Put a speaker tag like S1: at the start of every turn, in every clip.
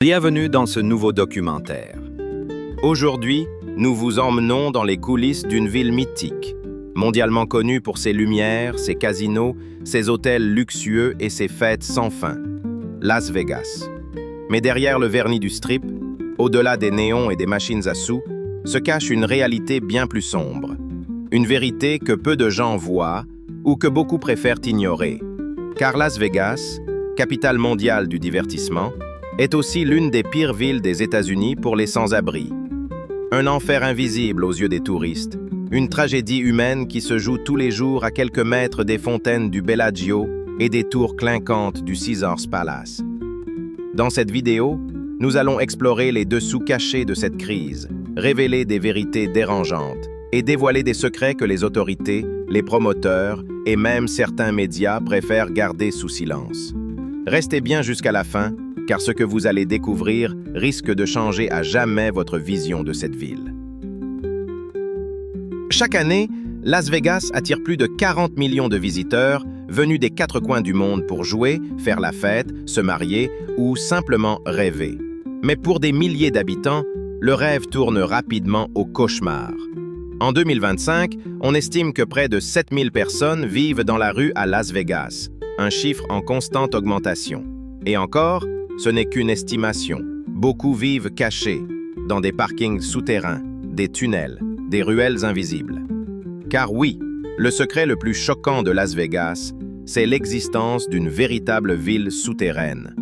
S1: Bienvenue dans ce nouveau documentaire. Aujourd'hui, nous vous emmenons dans les coulisses d'une ville mythique, mondialement connue pour ses lumières, ses casinos, ses hôtels luxueux et ses fêtes sans fin, Las Vegas. Mais derrière le vernis du strip, au-delà des néons et des machines à sous, se cache une réalité bien plus sombre. Une vérité que peu de gens voient ou que beaucoup préfèrent ignorer. Car Las Vegas, capitale mondiale du divertissement, est aussi l'une des pires villes des États-Unis pour les sans-abri. Un enfer invisible aux yeux des touristes, une tragédie humaine qui se joue tous les jours à quelques mètres des fontaines du Bellagio et des tours clinquantes du Caesars Palace. Dans cette vidéo, nous allons explorer les dessous cachés de cette crise, révéler des vérités dérangeantes et dévoiler des secrets que les autorités, les promoteurs et même certains médias préfèrent garder sous silence. Restez bien jusqu'à la fin, car ce que vous allez découvrir risque de changer à jamais votre vision de cette ville. Chaque année, Las Vegas attire plus de 40 millions de visiteurs venus des quatre coins du monde pour jouer, faire la fête, se marier ou simplement rêver. Mais pour des milliers d'habitants, le rêve tourne rapidement au cauchemar. En 2025, on estime que près de 7000 personnes vivent dans la rue à Las Vegas, un chiffre en constante augmentation. Et encore, ce n'est qu'une estimation. Beaucoup vivent cachés, dans des parkings souterrains, des tunnels, des ruelles invisibles. Car oui, le secret le plus choquant de Las Vegas, c'est l'existence d'une véritable ville souterraine.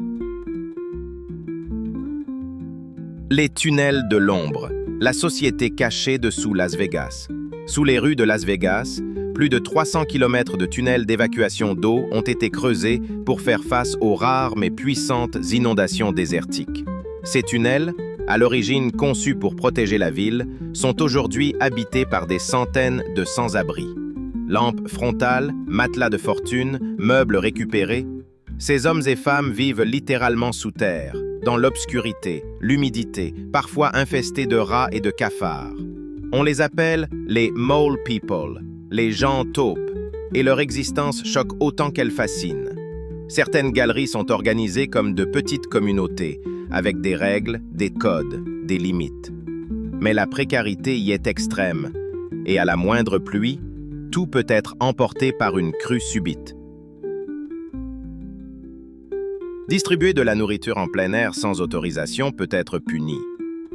S1: Les tunnels de l'ombre, la société cachée dessous Las Vegas. Sous les rues de Las Vegas, plus de 300 km de tunnels d'évacuation d'eau ont été creusés pour faire face aux rares mais puissantes inondations désertiques. Ces tunnels, à l'origine conçus pour protéger la ville, sont aujourd'hui habités par des centaines de sans-abri. Lampes frontales, matelas de fortune, meubles récupérés, ces hommes et femmes vivent littéralement sous terre, dans l'obscurité, l'humidité, parfois infestés de rats et de cafards. On les appelle les Mole People, les gens taupes, et leur existence choque autant qu'elle fascine. Certaines galeries sont organisées comme de petites communautés, avec des règles, des codes, des limites. Mais la précarité y est extrême, et à la moindre pluie, tout peut être emporté par une crue subite. Distribuer de la nourriture en plein air sans autorisation peut être puni.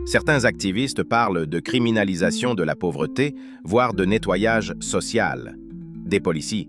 S1: Certains activistes parlent de criminalisation de la pauvreté, voire de nettoyage social. Des policiers